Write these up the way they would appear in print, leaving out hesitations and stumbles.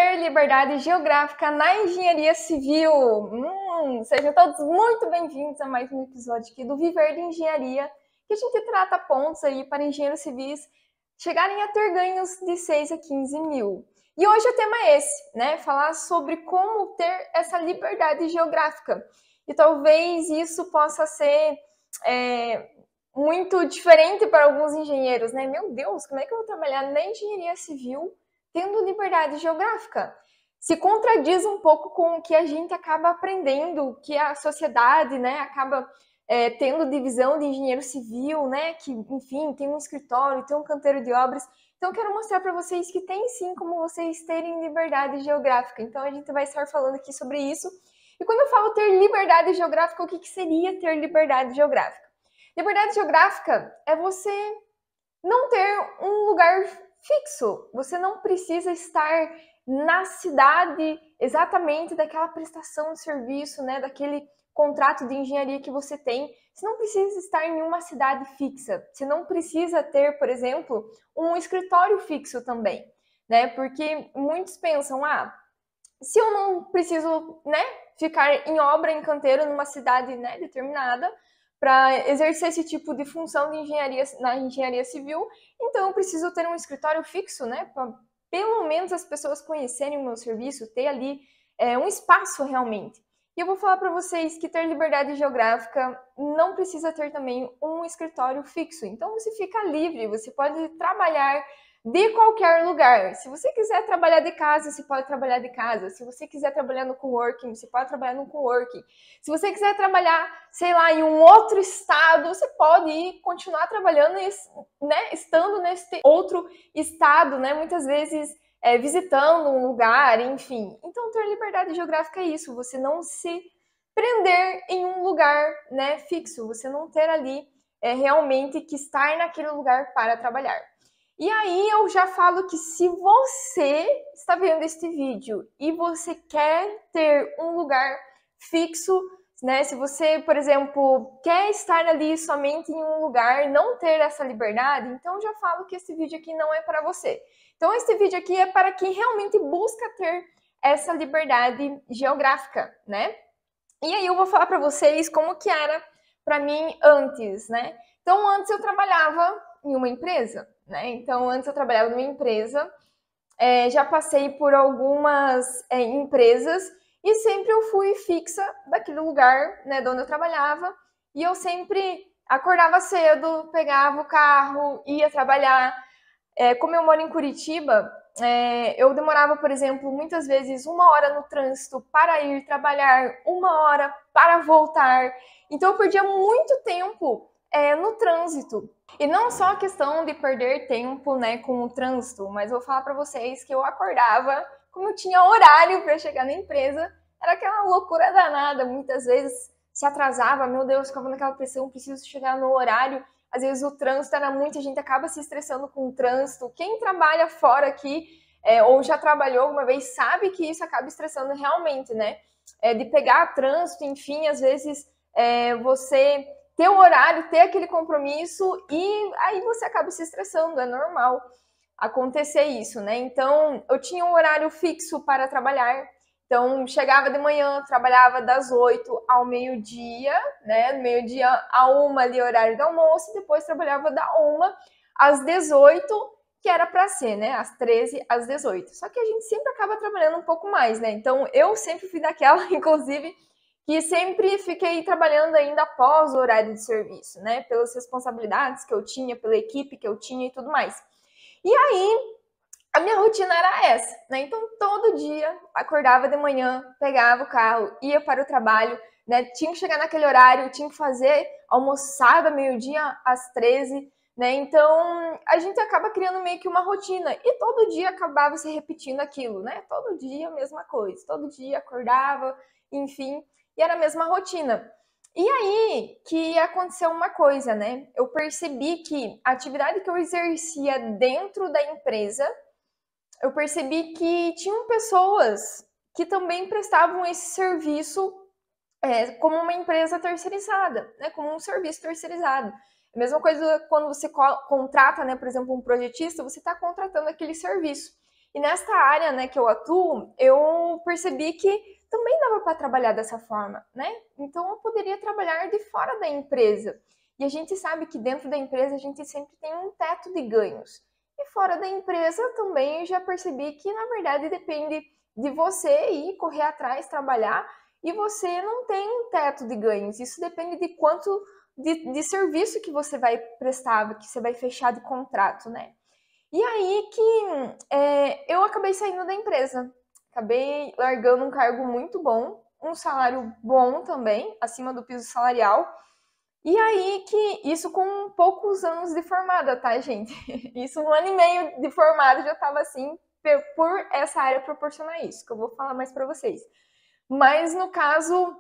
ter liberdade geográfica na engenharia civil. Sejam todos muito bem-vindos a mais um episódio aqui do Viver de Engenharia, que a gente trata pontos aí para engenheiros civis chegarem a ter ganhos de 6 a 15 mil. E hoje o tema é esse, né? Falar sobre como ter essa liberdade geográfica. E talvez isso possa ser muito diferente para alguns engenheiros, né? Meu Deus, como é que eu vou trabalhar na engenharia civil tendo liberdade geográfica? Se contradiz um pouco com o que a gente acaba aprendendo, que a sociedade, né, acaba tendo divisão de engenheiro civil, né, que, enfim, tem um escritório, tem um canteiro de obras. Então, eu quero mostrar para vocês que tem sim como vocês terem liberdade geográfica. Então, a gente vai estar falando aqui sobre isso. E quando eu falo ter liberdade geográfica, o que seria ter liberdade geográfica? Liberdade geográfica é você não ter um lugar fixo. Você não precisa estar na cidade exatamente daquela prestação de serviço, né, daquele contrato de engenharia que você tem. Você não precisa estar em uma cidade fixa. Você não precisa ter, por exemplo, um escritório fixo também, né? Porque muitos pensam, se eu não preciso, né, ficar em obra, em canteiro, numa cidade, né, determinada, para exercer esse tipo de função de engenharia na engenharia civil, então eu preciso ter um escritório fixo, né, para pelo menos as pessoas conhecerem o meu serviço, ter ali um espaço realmente. E eu vou falar para vocês que ter liberdade geográfica não precisa ter também um escritório fixo. Então você fica livre, você pode trabalhar de qualquer lugar. Se você quiser trabalhar de casa, você pode trabalhar de casa. Se você quiser trabalhar no coworking, você pode trabalhar no coworking. Se você quiser trabalhar, sei lá, em um outro estado, você pode ir continuar trabalhando, né, estando nesse outro estado, né, muitas vezes visitando um lugar, enfim. Então, ter liberdade geográfica é isso, você não se prender em um lugar, né, fixo, você não ter ali realmente que estar naquele lugar para trabalhar. E aí eu já falo que se você está vendo este vídeo e você quer ter um lugar fixo, né? Se você, por exemplo, quer estar ali somente em um lugar, não ter essa liberdade, então já falo que esse vídeo aqui não é para você. Então esse vídeo aqui é para quem realmente busca ter essa liberdade geográfica, né? E aí eu vou falar para vocês como que era para mim antes, né? Então antes eu trabalhava em uma empresa, né? Então antes eu trabalhava numa empresa, já passei por algumas empresas e sempre eu fui fixa daquele lugar, né, de onde eu trabalhava, e eu sempre acordava cedo, pegava o carro, ia trabalhar. Como eu moro em Curitiba, eu demorava, por exemplo, muitas vezes 1 hora no trânsito para ir trabalhar, 1 hora para voltar. Então eu perdia muito tempo no trânsito. E não só a questão de perder tempo, né, com o trânsito, mas vou falar para vocês que eu acordava, como eu tinha horário para chegar na empresa, era aquela loucura danada. Muitas vezes se atrasava, meu Deus, ficava naquela pressão, preciso chegar no horário. Às vezes o trânsito era muito, a gente acaba se estressando com o trânsito. Quem trabalha fora aqui, ou já trabalhou alguma vez, sabe que isso acaba estressando realmente, né? De pegar trânsito, enfim, às vezes você ter o horário, ter aquele compromisso e aí você acaba se estressando, é normal acontecer isso, né? Então, eu tinha um horário fixo para trabalhar. Então, chegava de manhã, trabalhava das 8 ao meio-dia, né? Do meio-dia a 1 ali, horário do almoço, e depois trabalhava da 1 às 18, que era para ser, né? Às 13 às 18. Só que a gente sempre acaba trabalhando um pouco mais, né? Então, eu sempre fui daquela, inclusive, que sempre fiquei trabalhando ainda após o horário de serviço, né? Pelas responsabilidades que eu tinha, pela equipe que eu tinha e tudo mais. E aí, a minha rotina era essa, né? Então, todo dia, acordava de manhã, pegava o carro, ia para o trabalho, né? Tinha que chegar naquele horário, tinha que fazer almoçada meio-dia às 13, né? Então, a gente acaba criando meio que uma rotina e todo dia acabava se repetindo aquilo, né? Todo dia a mesma coisa, todo dia acordava, enfim, e era a mesma rotina. E aí que aconteceu uma coisa, né? Eu percebi que a atividade que eu exercia dentro da empresa, eu percebi que tinham pessoas que também prestavam esse serviço como uma empresa terceirizada, né? Como um serviço terceirizado. A mesma coisa quando você contrata, né, por exemplo, um projetista, você está contratando aquele serviço. E nesta área, né, que eu atuo, eu percebi que também dava para trabalhar dessa forma, né? Então eu poderia trabalhar de fora da empresa. E a gente sabe que dentro da empresa a gente sempre tem um teto de ganhos. E fora da empresa também eu já percebi que na verdade depende de você ir correr atrás, trabalhar, e você não tem um teto de ganhos. Isso depende de quanto de serviço que você vai prestar, que você vai fechar de contrato, né? E aí que eu acabei saindo da empresa. Acabei largando um cargo muito bom, um salário bom também, acima do piso salarial. E aí que isso com poucos anos de formada, tá, gente? Isso 1 ano e meio de formada já estava assim, por essa área proporcionar isso, que eu vou falar mais para vocês. Mas no caso,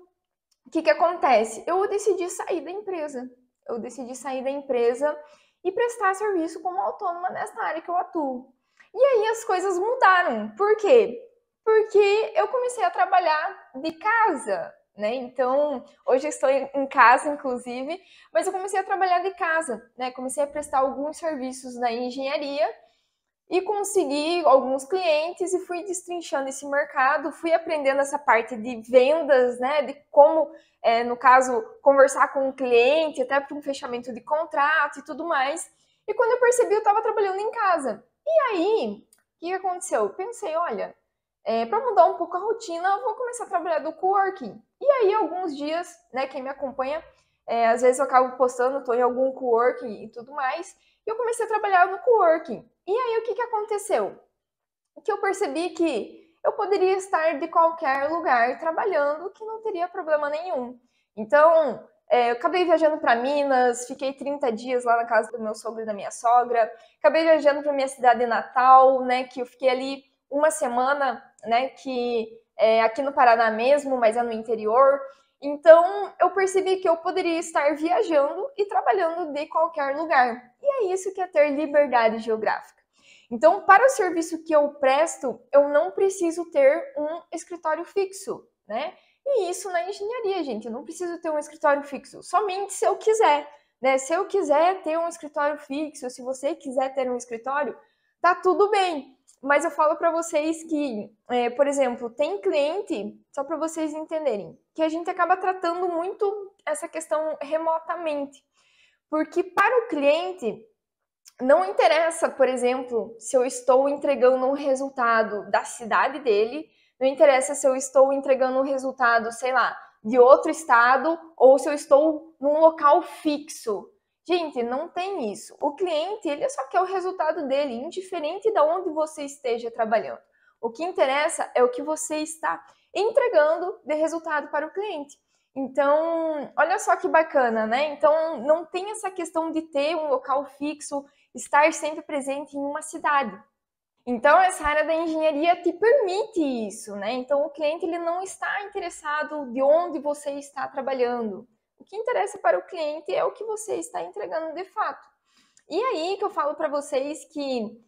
o que acontece? Eu decidi sair da empresa. Eu decidi sair da empresa e prestar serviço como autônoma nessa área que eu atuo. E aí as coisas mudaram. Por quê? Porque eu comecei a trabalhar de casa, né? Então, hoje eu estou em casa, inclusive, mas eu comecei a trabalhar de casa, né? Comecei a prestar alguns serviços na engenharia e consegui alguns clientes e fui destrinchando esse mercado, fui aprendendo essa parte de vendas, né, de como, no caso, conversar com o cliente, até para um fechamento de contrato e tudo mais. E quando eu percebi, eu estava trabalhando em casa. E aí, o que aconteceu? Eu pensei, olha, para mudar um pouco a rotina, eu vou começar a trabalhar do coworking. E aí, alguns dias, né, quem me acompanha, às vezes eu acabo postando, estou em algum coworking e tudo mais, e eu comecei a trabalhar no coworking. E aí, o que aconteceu? Que eu percebi que eu poderia estar de qualquer lugar trabalhando, que não teria problema nenhum. Então, eu acabei viajando para Minas, fiquei 30 dias lá na casa do meu sogro e da minha sogra, acabei viajando para minha cidade natal, né, que eu fiquei ali 1 semana, né, que é aqui no Paraná mesmo, mas é no interior. Então, eu percebi que eu poderia estar viajando e trabalhando de qualquer lugar. E é isso que é ter liberdade geográfica. Então, para o serviço que eu presto, eu não preciso ter um escritório fixo, né? E isso na engenharia, gente, eu não preciso ter um escritório fixo, somente se eu quiser, né? Se eu quiser ter um escritório fixo, se você quiser ter um escritório, tá tudo bem. Mas eu falo para vocês que, por exemplo, tem cliente, só para vocês entenderem, que a gente acaba tratando muito essa questão remotamente. Porque para o cliente, não interessa, por exemplo, se eu estou entregando um resultado da cidade dele, não interessa se eu estou entregando um resultado, sei lá, de outro estado ou se eu estou num local fixo. Gente, não tem isso. O cliente, ele só quer o resultado dele, indiferente de onde você esteja trabalhando. O que interessa é o que você está entregando de resultado para o cliente. Então, olha só que bacana, né? Então, não tem essa questão de ter um local fixo, estar sempre presente em uma cidade. Então, essa área da engenharia te permite isso, né? Então, o cliente ele não está interessado de onde você está trabalhando. O que interessa para o cliente é o que você está entregando de fato. E aí que eu falo para vocês que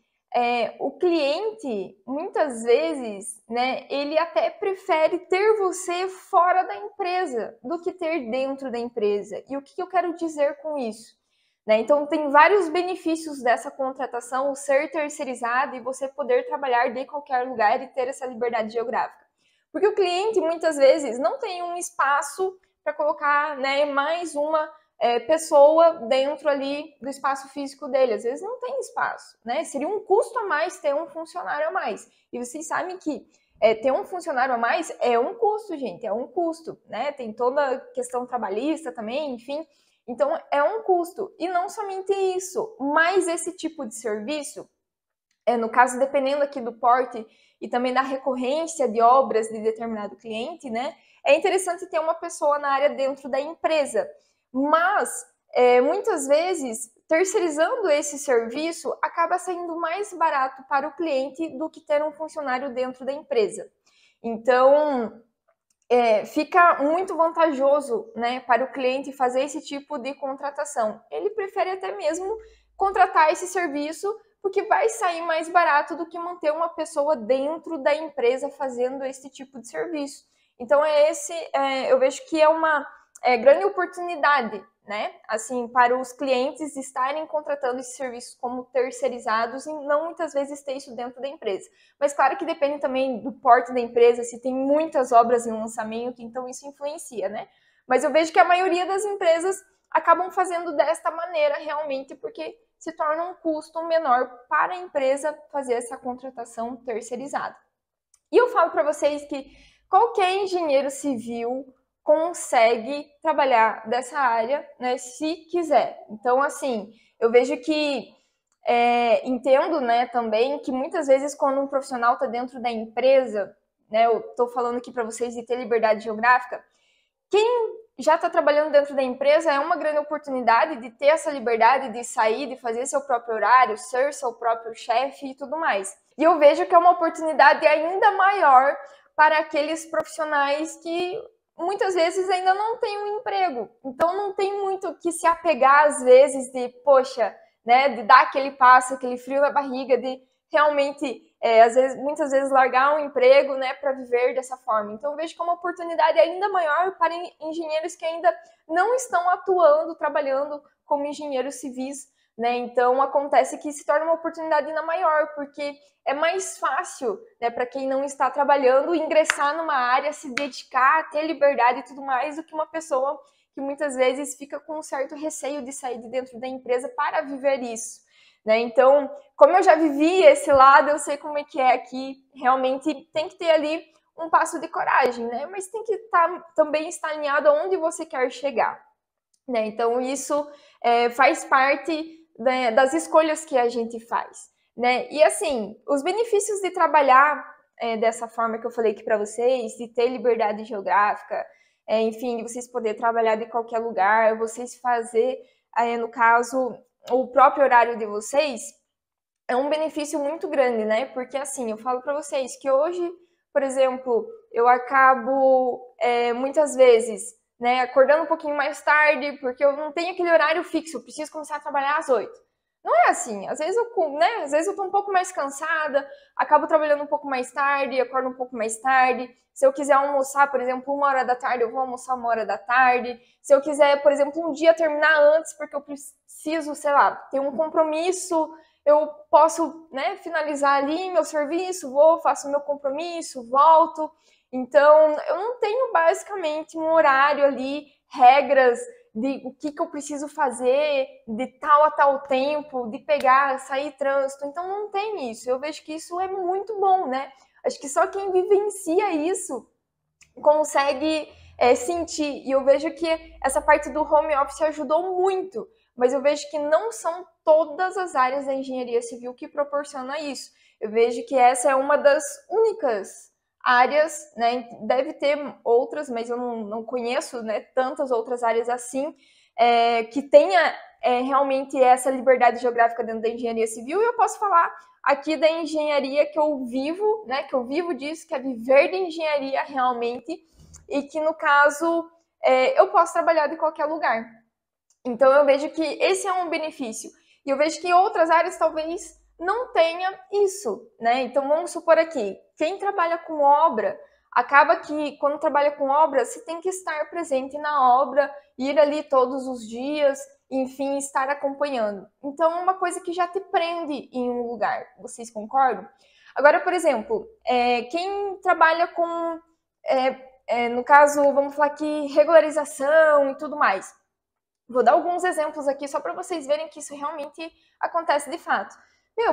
o cliente, muitas vezes, né, ele até prefere ter você fora da empresa do que ter dentro da empresa. E o que eu quero dizer com isso? Né? Então, tem vários benefícios dessa contratação, o ser terceirizado e você poder trabalhar de qualquer lugar e ter essa liberdade geográfica. Porque o cliente, muitas vezes, não tem um espaço para colocar, né, mais uma pessoa dentro ali do espaço físico dele. Às vezes não tem espaço, né? Seria um custo a mais ter um funcionário a mais. E vocês sabem que ter um funcionário a mais é um custo, gente, é um custo, né? Tem toda a questão trabalhista também, enfim. Então, é um custo. E não somente isso, mas esse tipo de serviço, no caso, dependendo aqui do porte e também da recorrência de obras de determinado cliente, né? É interessante ter uma pessoa na área dentro da empresa. Mas, muitas vezes, terceirizando esse serviço acaba saindo mais barato para o cliente do que ter um funcionário dentro da empresa. Então, fica muito vantajoso, né, para o cliente fazer esse tipo de contratação. Ele prefere até mesmo contratar esse serviço porque vai sair mais barato do que manter uma pessoa dentro da empresa fazendo esse tipo de serviço. Então, eu vejo que é uma grande oportunidade, né? Assim, para os clientes estarem contratando esses serviços como terceirizados e não muitas vezes ter isso dentro da empresa. Mas claro que depende também do porte da empresa, se tem muitas obras em lançamento, então isso influencia, né? Mas eu vejo que a maioria das empresas acabam fazendo desta maneira realmente porque se torna um custo menor para a empresa fazer essa contratação terceirizada. E eu falo para vocês que qualquer engenheiro civil consegue trabalhar dessa área, né, se quiser. Então, assim, eu vejo que entendo, né, também que muitas vezes quando um profissional está dentro da empresa, né, eu estou falando aqui para vocês de ter liberdade geográfica, quem já está trabalhando dentro da empresa é uma grande oportunidade de ter essa liberdade de sair, de fazer seu próprio horário, ser seu próprio chefe e tudo mais. E eu vejo que é uma oportunidade ainda maior para aqueles profissionais que muitas vezes ainda não têm um emprego. Então não tem muito que se apegar às vezes de, poxa, né, de dar aquele passo, aquele frio na barriga, de realmente, muitas vezes largar um emprego, né, para viver dessa forma. Então eu vejo que é uma oportunidade ainda maior para engenheiros que ainda não estão atuando, trabalhando como engenheiros civis, né? Então acontece que se torna uma oportunidade ainda maior, porque é mais fácil, né, para quem não está trabalhando ingressar numa área, se dedicar, ter liberdade e tudo mais, do que uma pessoa que muitas vezes fica com um certo receio de sair de dentro da empresa para viver isso, né? Então, como eu já vivi esse lado, eu sei como é que realmente tem que ter ali um passo de coragem, né? Mas tem que também estar alinhado aonde você quer chegar, né? Então, isso faz parte, né, das escolhas que a gente faz, né? E assim, os benefícios de trabalhar dessa forma que eu falei aqui para vocês, de ter liberdade geográfica, enfim, de vocês poderem trabalhar de qualquer lugar, vocês fazer, no caso, o próprio horário de vocês, é um benefício muito grande, né? Porque assim, eu falo para vocês que hoje, por exemplo, eu acabo muitas vezes, né, acordando um pouquinho mais tarde, porque eu não tenho aquele horário fixo, eu preciso começar a trabalhar às 8. Não é assim, às vezes eu tô um pouco mais cansada, acabo trabalhando um pouco mais tarde, acordo um pouco mais tarde. Se eu quiser almoçar, por exemplo, 1 hora da tarde, eu vou almoçar 1 hora da tarde. Se eu quiser, por exemplo, um dia terminar antes, porque eu preciso, sei lá, ter um compromisso, eu posso, né, finalizar ali meu serviço, faço meu compromisso, volto. Então, eu não tenho basicamente um horário ali, regras de o que eu preciso fazer de tal a tal tempo, de pegar, sair trânsito. Então, não tem isso. Eu vejo que isso é muito bom, né? Acho que só quem vivencia isso consegue sentir. E eu vejo que essa parte do home office ajudou muito, mas eu vejo que não são todas as áreas da engenharia civil que proporciona isso. Eu vejo que essa é uma das únicas áreas, né? Deve ter outras, mas eu não conheço, né, tantas outras áreas assim, que tenha realmente essa liberdade geográfica dentro da engenharia civil. E eu posso falar aqui da engenharia que eu vivo, né, que eu vivo disso, que é viver de engenharia realmente, e que no caso eu posso trabalhar de qualquer lugar. Então eu vejo que esse é um benefício. E eu vejo que outras áreas talvez não tenha isso, né? Então vamos supor aqui, quem trabalha com obra, acaba que quando trabalha com obra, você tem que estar presente na obra, ir ali todos os dias, enfim, estar acompanhando. Então é uma coisa que já te prende em um lugar, vocês concordam? Agora, por exemplo, quem trabalha com, no caso, vamos falar aqui, regularização e tudo mais. Vou dar alguns exemplos aqui só para vocês verem que isso realmente acontece de fato.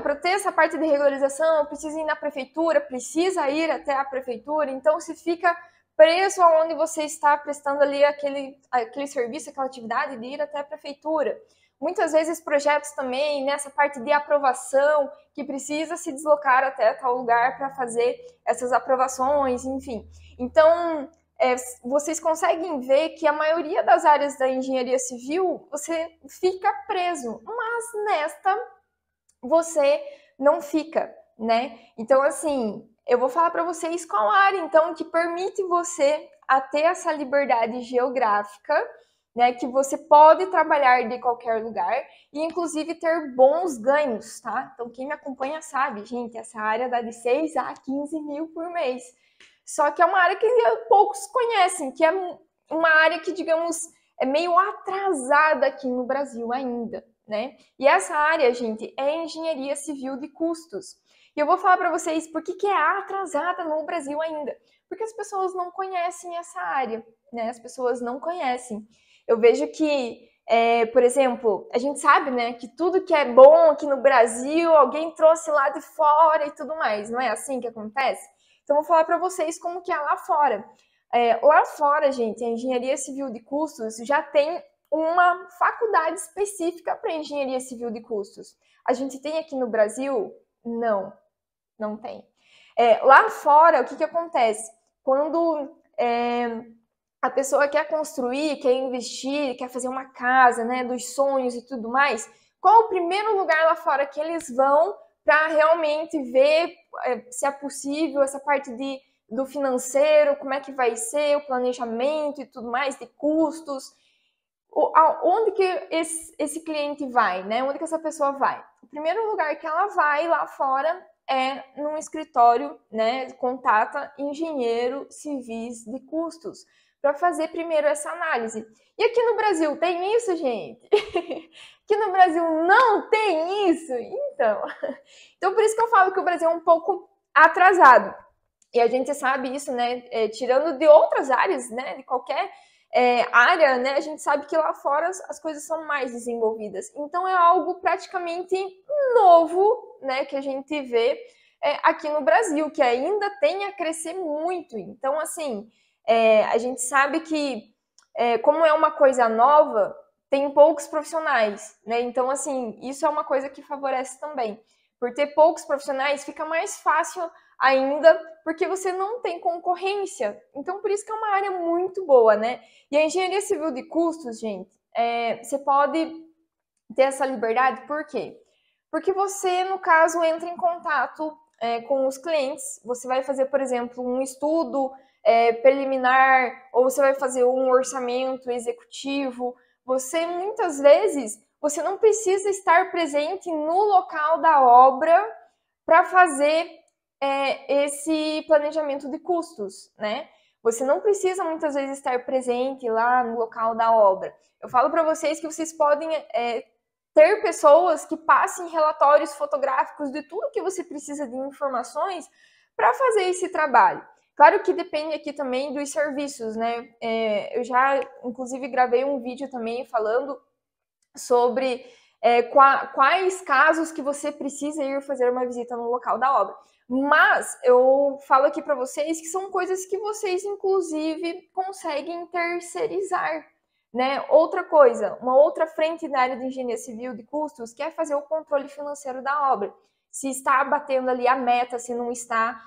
Para ter essa parte de regularização, precisa ir na prefeitura, precisa ir até a prefeitura, então se fica preso aonde você está prestando ali aquele serviço, aquela atividade de ir até a prefeitura. Muitas vezes projetos também, nessa parte de aprovação, que precisa se deslocar até tal lugar para fazer essas aprovações, enfim. Então, vocês conseguem ver que a maioria das áreas da engenharia civil, você fica preso, mas nesta você não fica, né? Então, assim, eu vou falar para vocês qual área, então, que permite você a ter essa liberdade geográfica, né? Que você pode trabalhar de qualquer lugar e, inclusive, ter bons ganhos, tá? Então, quem me acompanha sabe, gente, essa área dá de 6 a 15 mil por mês. Só que é uma área que poucos conhecem, que é uma área que, digamos, é meio atrasada aqui no Brasil ainda, né? E essa área, gente, é engenharia civil de custos. E eu vou falar para vocês por que é atrasada no Brasil ainda. Porque as pessoas não conhecem essa área, né? As pessoas não conhecem. Eu vejo que, por exemplo, a gente sabe, né, que tudo que é bom aqui no Brasil, alguém trouxe lá de fora e tudo mais. Não é assim que acontece? Então, eu vou falar para vocês como que é lá fora. Lá fora, gente, a engenharia civil de custos já tem uma faculdade específica para engenharia civil de custos. A gente tem aqui no Brasil? Não, não tem. Lá fora, o que acontece? Quando a pessoa quer construir, quer investir, quer fazer uma casa, né, dos sonhos e tudo mais, qual o primeiro lugar lá fora que eles vão para realmente ver se é possível essa parte do financeiro, como é que vai ser, o planejamento e tudo mais, de custos? Onde que esse cliente vai, né? Onde que essa pessoa vai? O primeiro lugar que ela vai lá fora é num escritório, né? Contata engenheiro civis de custos para fazer primeiro essa análise. E aqui no Brasil tem isso, gente? Aqui no Brasil não tem isso? Então por isso que eu falo que o Brasil é um pouco atrasado. E a gente sabe isso, né? Tirando de outras áreas, né? De qualquer área, né? A gente sabe que lá fora as coisas são mais desenvolvidas. Então é algo praticamente novo, né? Que a gente vê aqui no Brasil, que ainda tem a crescer muito. Então, assim, a gente sabe que como é uma coisa nova, tem poucos profissionais, né? Então, assim, isso é uma coisa que favorece também. Por ter poucos profissionais, fica mais fácil ainda, porque você não tem concorrência. Então, por isso que é uma área muito boa, né? E a engenharia civil de custos, gente, você pode ter essa liberdade, por quê? Porque você, no caso, entra em contato com os clientes, você vai fazer, por exemplo, um estudo preliminar, ou você vai fazer um orçamento executivo. Você, muitas vezes, você não precisa estar presente no local da obra para fazer esse planejamento de custos, né? Você não precisa muitas vezes estar presente lá no local da obra. Eu falo para vocês que vocês podem ter pessoas que passem relatórios fotográficos de tudo que você precisa de informações para fazer esse trabalho. Claro que depende aqui também dos serviços, né? Eu já, inclusive, gravei um vídeo também falando sobre quais casos que você precisa ir fazer uma visita no local da obra. Mas eu falo aqui para vocês que são coisas que vocês, inclusive, conseguem terceirizar, né? Outra coisa, uma outra frente da área de engenharia civil de custos, que é fazer o controle financeiro da obra. Se está batendo ali a meta, se não está,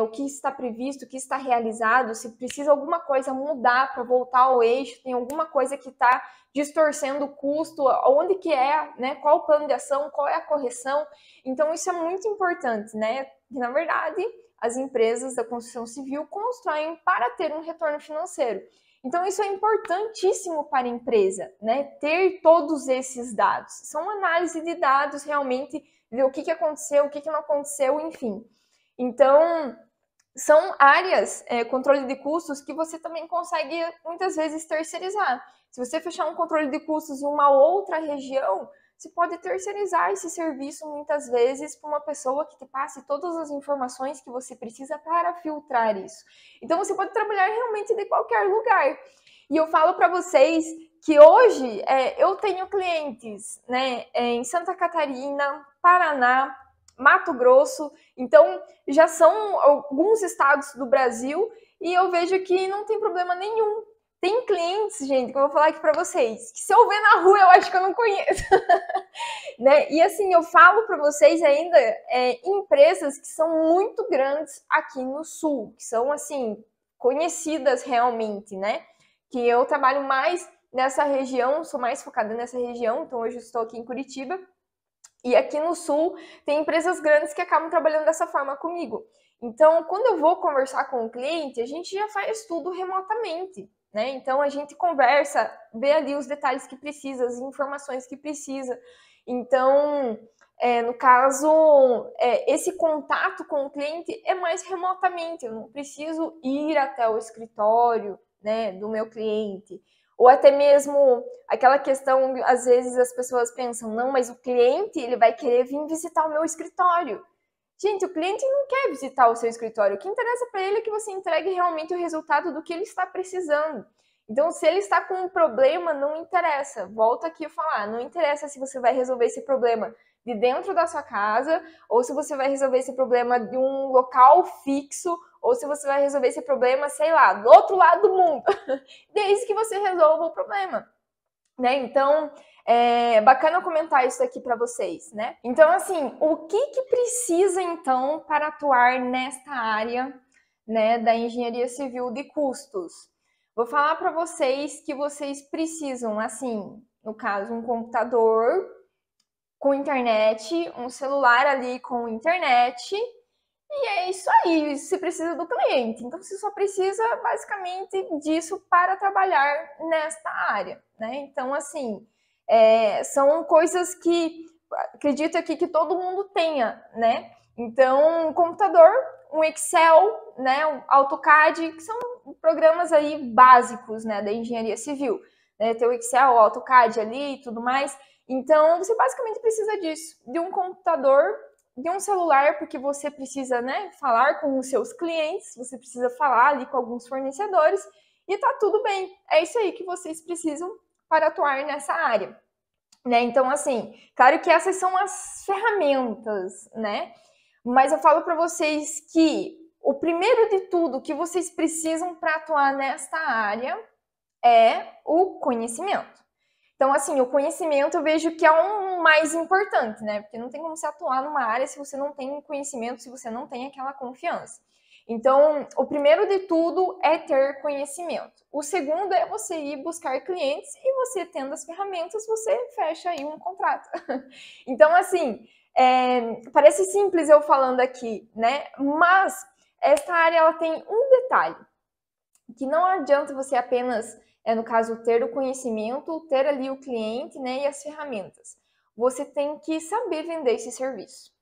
o que está previsto, o que está realizado, se precisa alguma coisa mudar para voltar ao eixo, tem alguma coisa que está distorcendo o custo, onde que é, né? Qual o plano de ação, qual é a correção. Então, isso é muito importante, né? Que, na verdade, as empresas da construção civil constroem para ter um retorno financeiro. Então, isso é importantíssimo para a empresa, né? Ter todos esses dados. São análise de dados, realmente, ver o que aconteceu, o que não aconteceu, enfim. Então, são áreas, controle de custos, que você também consegue, muitas vezes, terceirizar. Se você fechar um controle de custos em uma outra região, você pode terceirizar esse serviço, muitas vezes, para uma pessoa que te passe todas as informações que você precisa para filtrar isso. Então, você pode trabalhar realmente de qualquer lugar. E eu falo para vocês que hoje eu tenho clientes, né, em Santa Catarina, Paraná, Mato Grosso, então já são alguns estados do Brasil e eu vejo que não tem problema nenhum. Tem clientes, gente, que eu vou falar aqui para vocês, que se eu ver na rua eu acho que eu não conheço. Né? E assim, eu falo para vocês ainda empresas que são muito grandes aqui no Sul, que são assim, conhecidas realmente, né? Que eu trabalho mais nessa região, sou mais focada nessa região, então hoje eu estou aqui em Curitiba. E aqui no Sul tem empresas grandes que acabam trabalhando dessa forma comigo. Então, quando eu vou conversar com o cliente, a gente já faz tudo remotamente, né? Então, a gente conversa, vê ali os detalhes que precisa, as informações que precisa. Então, no caso, esse contato com o cliente é mais remotamente. Eu não preciso ir até o escritório, né, do meu cliente. Ou até mesmo aquela questão, às vezes as pessoas pensam, não, mas o cliente ele vai querer vir visitar o meu escritório. Gente, o cliente não quer visitar o seu escritório. O que interessa para ele é que você entregue realmente o resultado do que ele está precisando. Então, se ele está com um problema, não interessa. Volto aqui a falar, não interessa se você vai resolver esse problema de dentro da sua casa, ou se você vai resolver esse problema de um local fixo, ou se você vai resolver esse problema, sei lá, do outro lado do mundo. Desde que você resolva o problema. Né? Então, é bacana comentar isso aqui para vocês, né? Então, assim, o que precisa, então, para atuar nesta área, né, da engenharia civil de custos? Vou falar para vocês que vocês precisam, assim, no caso, um computador com internet, um celular ali com internet, e é isso aí, você precisa do cliente. Então, você só precisa, basicamente, disso para trabalhar nesta área, né? Então, assim, são coisas que acredito aqui que todo mundo tenha, né? Então, um computador, um Excel, né? Um AutoCAD, que são programas aí básicos, né, da engenharia civil. Né? Ter o Excel, o AutoCAD ali e tudo mais. Então, você basicamente precisa disso, de um computador, de um celular, porque você precisa, né, falar com os seus clientes, você precisa falar ali com alguns fornecedores, e tá tudo bem. É isso aí que vocês precisam para atuar nessa área. Né? Então, assim, claro que essas são as ferramentas, né? Mas eu falo para vocês que o primeiro de tudo que vocês precisam para atuar nesta área é o conhecimento. Então, assim, o conhecimento eu vejo que é o mais importante, né? Porque não tem como você atuar numa área se você não tem conhecimento, se você não tem aquela confiança. Então, o primeiro de tudo é ter conhecimento. O segundo é você ir buscar clientes e você tendo as ferramentas, você fecha aí um contrato. Então, assim, parece simples eu falando aqui, né? Mas essa área ela tem um detalhe, que não adianta você apenas, no caso, ter o conhecimento, ter ali o cliente, né, e as ferramentas. Você tem que saber vender esse serviço.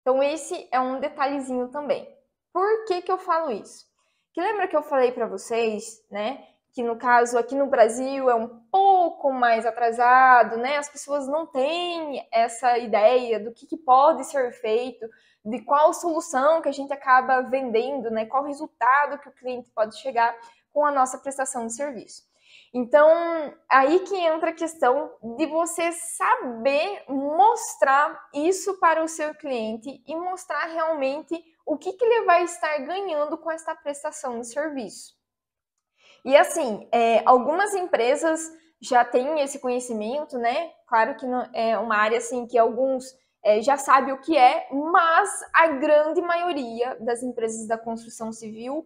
Então, esse é um detalhezinho também. Por que eu falo isso? Que lembra que eu falei para vocês, né, que no caso aqui no Brasil é um pouco mais atrasado, né? As pessoas não têm essa ideia do que pode ser feito, de qual solução que a gente acaba vendendo, né? Qual resultado que o cliente pode chegar com a nossa prestação de serviço. Então, aí que entra a questão de você saber mostrar isso para o seu cliente e mostrar realmente o que ele vai estar ganhando com essa prestação de serviço. E assim, algumas empresas já têm esse conhecimento, né? Claro que não, é uma área assim que alguns já sabem o que é, mas a grande maioria das empresas da construção civil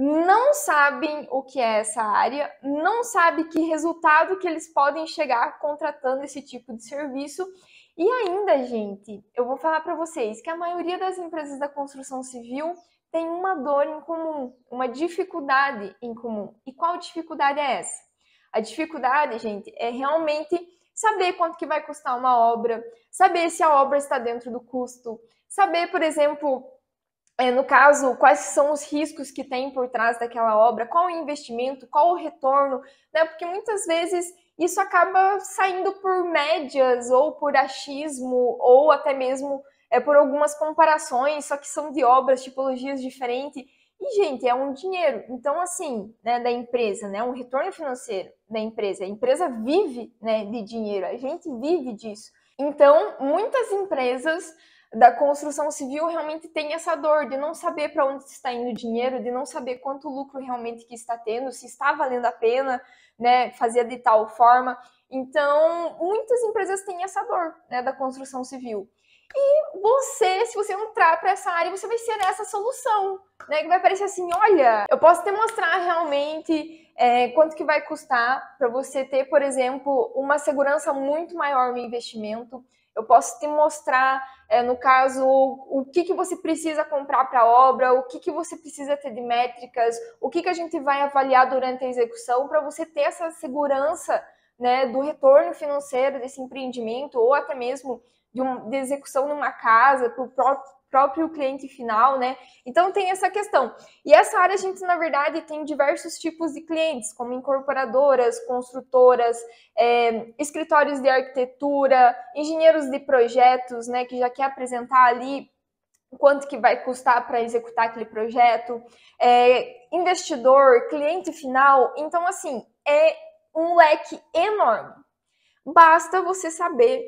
não sabem o que é essa área, não sabe que resultado que eles podem chegar contratando esse tipo de serviço. E ainda, gente, eu vou falar para vocês que a maioria das empresas da construção civil tem uma dor em comum, uma dificuldade em comum. E qual dificuldade é essa? A dificuldade, gente, é realmente saber quanto que vai custar uma obra, saber se a obra está dentro do custo, saber, por exemplo, no caso, quais são os riscos que tem por trás daquela obra, qual o investimento, qual o retorno, né? Porque muitas vezes isso acaba saindo por médias ou por achismo ou até mesmo por algumas comparações, só que são de obras, tipologias diferentes. E, gente, é um dinheiro. Então, assim, né, da empresa, né, um retorno financeiro da empresa. A empresa vive, né, de dinheiro, a gente vive disso. Então, muitas empresas da construção civil realmente tem essa dor de não saber para onde está indo o dinheiro, de não saber quanto lucro realmente que está tendo, se está valendo a pena, né, fazer de tal forma. Então, muitas empresas têm essa dor, né, da construção civil. E você, se você entrar para essa área, você vai ser essa solução, né? Que vai parecer assim, olha, eu posso te mostrar realmente quanto que vai custar para você ter, por exemplo, uma segurança muito maior no investimento. Eu posso te mostrar, no caso, o que você precisa comprar para a obra, o que você precisa ter de métricas, o que a gente vai avaliar durante a execução para você ter essa segurança, né, do retorno financeiro desse empreendimento ou até mesmo de execução numa casa, próprio cliente final, né? Então tem essa questão. E essa área a gente, na verdade, tem diversos tipos de clientes, como incorporadoras, construtoras, escritórios de arquitetura, engenheiros de projetos, né, que já quer apresentar ali quanto que vai custar para executar aquele projeto, investidor, cliente final. Então, assim, é um leque enorme. Basta você saber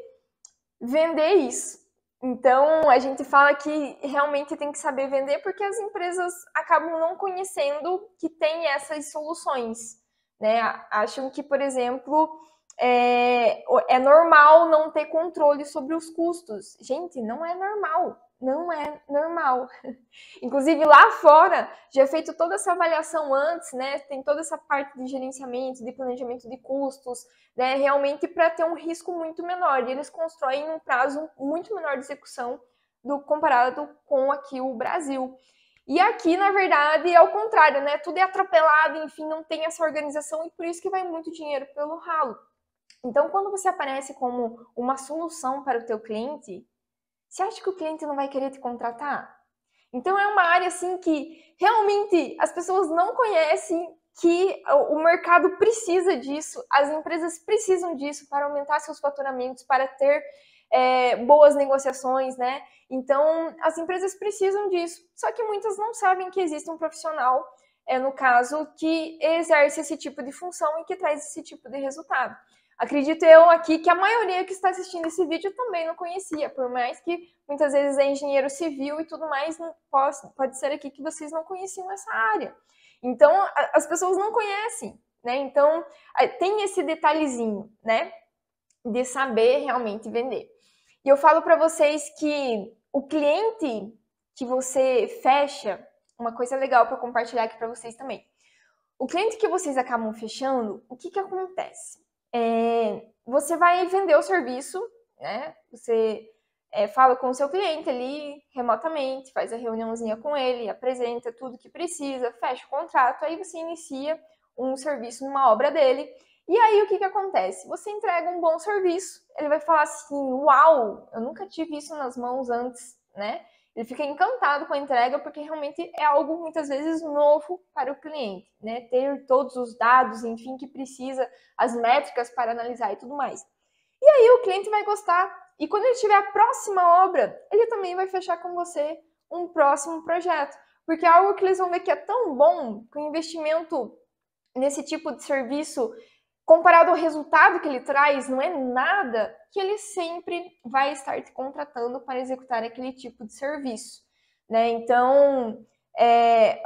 vender isso. Então, a gente fala que realmente tem que saber vender porque as empresas acabam não conhecendo que tem essas soluções, né? Acham que, por exemplo, é normal não ter controle sobre os custos. Gente, não é normal. Não é normal. Inclusive, lá fora, já é feito toda essa avaliação antes, né? Tem toda essa parte de gerenciamento, de planejamento de custos, né? Realmente para ter um risco muito menor. E eles constroem um prazo muito menor de execução comparado com aqui o Brasil. E aqui, na verdade, é o contrário, né? Tudo é atropelado, enfim, não tem essa organização e por isso que vai muito dinheiro pelo ralo. Então, quando você aparece como uma solução para o teu cliente, você acha que o cliente não vai querer te contratar? Então é uma área assim que realmente as pessoas não conhecem, que o mercado precisa disso, as empresas precisam disso para aumentar seus faturamentos, para ter boas negociações, né? Então as empresas precisam disso. Só que muitas não sabem que existe um profissional, no caso, que exerce esse tipo de função e que traz esse tipo de resultado. Acredito eu aqui que a maioria que está assistindo esse vídeo também não conhecia, por mais que muitas vezes é engenheiro civil e tudo mais, pode ser aqui que vocês não conheciam essa área. Então, as pessoas não conhecem, né? Então, tem esse detalhezinho, né? De saber realmente vender. E eu falo para vocês que o cliente que você fecha, uma coisa legal para compartilhar aqui para vocês também. O cliente que vocês acabam fechando, o que acontece? Você vai vender o serviço, né? Você fala com o seu cliente ali remotamente, faz a reuniãozinha com ele, apresenta tudo que precisa, fecha o contrato, aí você inicia um serviço numa obra dele. E aí o que acontece? Você entrega um bom serviço, ele vai falar assim, uau, eu nunca tive isso nas mãos antes, né? Ele fica encantado com a entrega porque realmente é algo muitas vezes novo para o cliente, né? Ter todos os dados, enfim, que precisa, as métricas para analisar e tudo mais. E aí o cliente vai gostar. E quando ele tiver a próxima obra, ele também vai fechar com você um próximo projeto. Porque é algo que eles vão ver que é tão bom, que o investimento nesse tipo de serviço, comparado ao resultado que ele traz, não é nada, que ele sempre vai estar te contratando para executar aquele tipo de serviço, né? Então,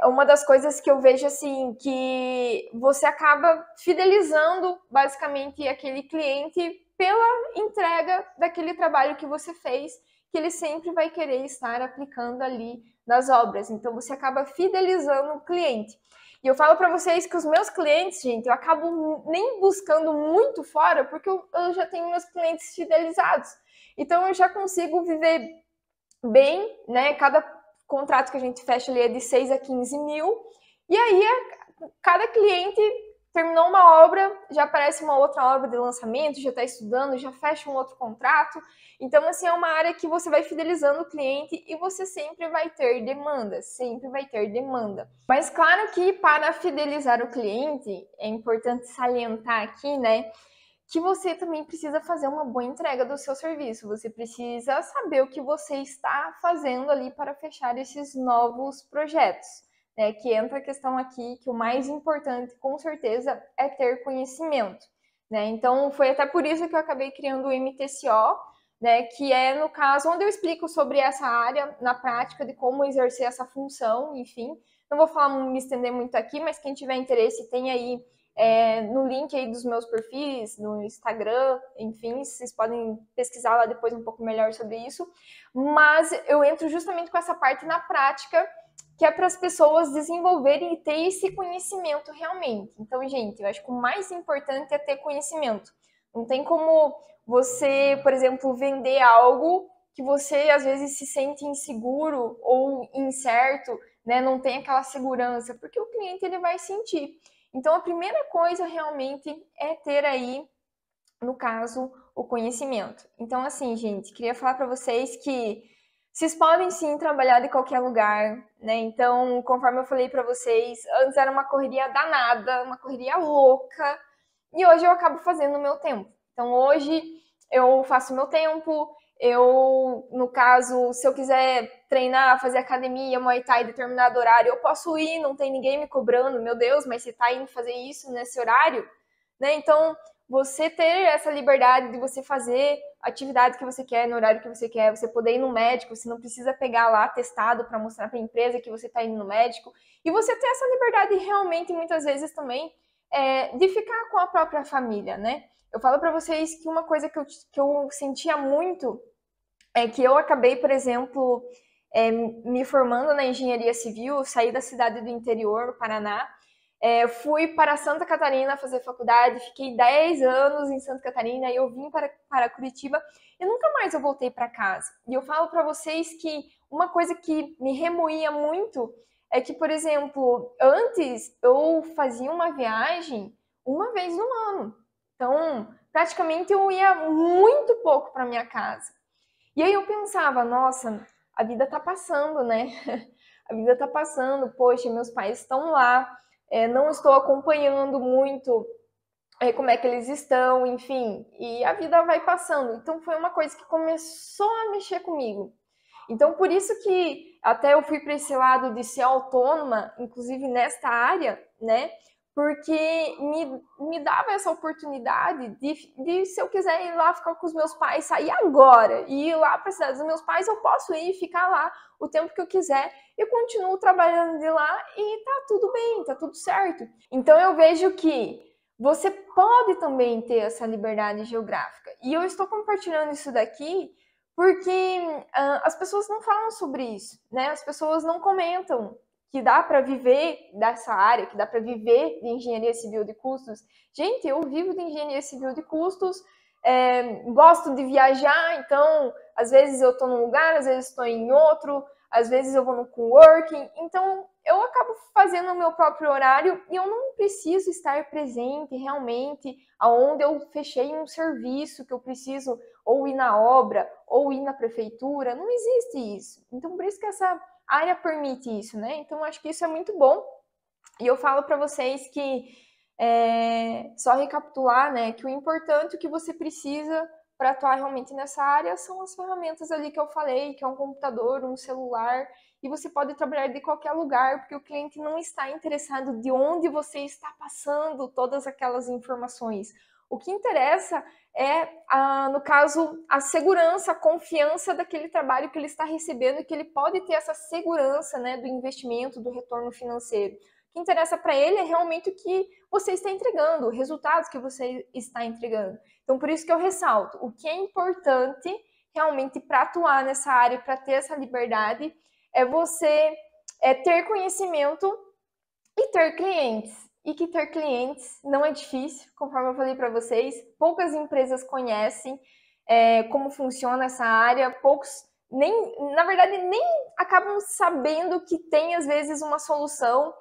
uma das coisas que eu vejo assim, que você acaba fidelizando basicamente aquele cliente pela entrega daquele trabalho que você fez, que ele sempre vai querer estar aplicando ali nas obras. Então, você acaba fidelizando o cliente. E eu falo para vocês que os meus clientes, gente, eu acabo nem buscando muito fora, porque eu já tenho meus clientes fidelizados. Então, eu já consigo viver bem, né? Cada contrato que a gente fecha ali é de 6 a 15 mil. E aí, cada cliente terminou uma obra, já aparece uma outra obra de lançamento, já está estudando, já fecha um outro contrato. Então, assim, é uma área que você vai fidelizando o cliente e você sempre vai ter demanda, sempre vai ter demanda. Mas claro que para fidelizar o cliente, é importante salientar aqui, né, que você também precisa fazer uma boa entrega do seu serviço. Você precisa saber o que você está fazendo ali para fechar esses novos projetos. Que entra a questão aqui que o mais importante, com certeza, é ter conhecimento. Então, foi até por isso que eu acabei criando o MTCO, que é, no caso, onde eu explico sobre essa área na prática, de como exercer essa função, enfim. Não vou falar, me estender muito aqui, mas quem tiver interesse tem aí no link aí dos meus perfis, no Instagram, enfim, vocês podem pesquisar lá depois um pouco melhor sobre isso. Mas eu entro justamente com essa parte na prática, que é para as pessoas desenvolverem e ter esse conhecimento realmente. Então, gente, eu acho que o mais importante é ter conhecimento. Não tem como você, por exemplo, vender algo que você às vezes se sente inseguro ou incerto, né? Não tem aquela segurança, porque o cliente ele vai sentir. Então, a primeira coisa realmente é ter aí, no caso, o conhecimento. Então, assim, gente, queria falar para vocês que Vocês podem sim trabalhar de qualquer lugar, né? Então, conforme eu falei para vocês, antes era uma correria danada, uma correria louca, e hoje eu acabo fazendo o meu tempo. Então, hoje eu faço o meu tempo, no caso, se eu quiser treinar, fazer academia, Muay Thai em determinado horário, eu posso ir, não tem ninguém me cobrando, meu Deus, mas você tá indo fazer isso nesse horário, né? Então, você ter essa liberdade de você fazer a atividade que você quer, no horário que você quer, você poder ir no médico, você não precisa pegar lá testado para mostrar para a empresa que você está indo no médico, e você ter essa liberdade realmente, muitas vezes também, de ficar com a própria família, né? Eu falo para vocês que uma coisa que eu sentia muito é que eu acabei, por exemplo, me formando na engenharia civil, saí da cidade do interior, Paraná, fui para Santa Catarina fazer faculdade, fiquei 10 anos em Santa Catarina, e eu vim para Curitiba e nunca mais eu voltei para casa. E eu falo para vocês que uma coisa que me remoía muito é que, por exemplo, antes eu fazia uma viagem uma vez no ano. Então, praticamente eu ia muito pouco para minha casa. E aí eu pensava, nossa, a vida tá passando, né? A vida tá passando, poxa, meus pais estão lá, não estou acompanhando muito como é que eles estão, enfim, e a vida vai passando. Então foi uma coisa que começou a mexer comigo. Então por isso que até eu fui para esse lado de ser autônoma, inclusive nesta área, né? Porque me dava essa oportunidade de, se eu quiser ir lá ficar com os meus pais, sair agora e ir lá para a cidade dos meus pais, eu posso ir ficar lá o tempo que eu quiser. Eu continuo trabalhando de lá e tá tudo bem, tá tudo certo. Então eu vejo que você pode também ter essa liberdade geográfica. E eu estou compartilhando isso daqui porque as pessoas não falam sobre isso, né? As pessoas não comentam que dá para viver dessa área, que dá para viver de engenharia civil de custos. Gente, eu vivo de engenharia civil de custos, gosto de viajar, então às vezes eu estou num lugar, às vezes estou em outro, às vezes eu vou no coworking, então eu acabo fazendo o meu próprio horário e eu não preciso estar presente realmente aonde eu fechei um serviço que eu preciso ou ir na obra ou ir na prefeitura, não existe isso. Então por isso que essa área permite isso, né? Então acho que isso é muito bom. E eu falo para vocês que só recapitular, né, que o importante, o que você precisa para atuar realmente nessa área são as ferramentas ali que eu falei, que é um computador, um celular, e você pode trabalhar de qualquer lugar, porque o cliente não está interessado de onde você está passando todas aquelas informações. O que interessa é, no caso, a segurança, a confiança daquele trabalho que ele está recebendo e que ele pode ter essa segurança, né, do investimento, do retorno financeiro. O que interessa para ele é realmente o que você está entregando, os resultados que você está entregando. Então, por isso que eu ressalto, o que é importante realmente para atuar nessa área, para ter essa liberdade, é você ter conhecimento e ter clientes. E que ter clientes não é difícil, conforme eu falei para vocês, poucas empresas conhecem como funciona essa área, poucos na verdade, nem acabam sabendo que tem, às vezes, uma solução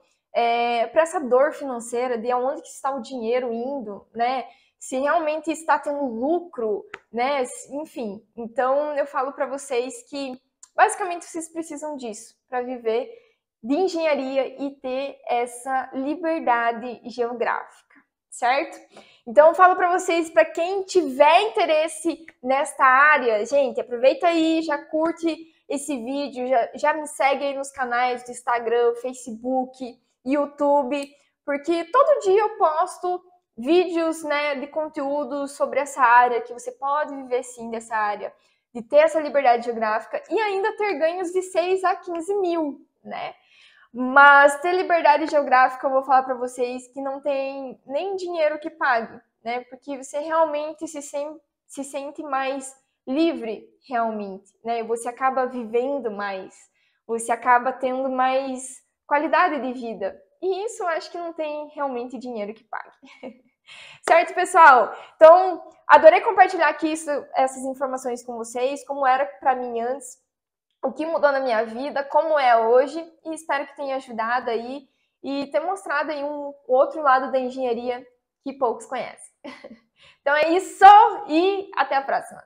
para essa dor financeira, de onde que está o dinheiro indo, né? Se realmente está tendo lucro, né? Enfim, então eu falo para vocês que, basicamente, vocês precisam disso para viver de engenharia e ter essa liberdade geográfica, certo? Então eu falo para vocês, para quem tiver interesse nesta área, gente, aproveita aí, já curte esse vídeo, já me segue aí nos canais do Instagram, Facebook, YouTube, porque todo dia eu posto vídeos, né, de conteúdo sobre essa área, que você pode viver sim dessa área, de ter essa liberdade geográfica e ainda ter ganhos de 6 a 15 mil, né? Mas ter liberdade geográfica, eu vou falar para vocês que não tem nem dinheiro que pague, né? Porque você realmente se sente mais livre, realmente, né? Você acaba vivendo mais, você acaba tendo mais qualidade de vida. E isso eu acho que não tem realmente dinheiro que pague. Certo, pessoal? Então, adorei compartilhar aqui essas informações com vocês, como era para mim antes, o que mudou na minha vida, como é hoje, e espero que tenha ajudado aí e ter mostrado aí um outro lado da engenharia que poucos conhecem. Então é isso e até a próxima!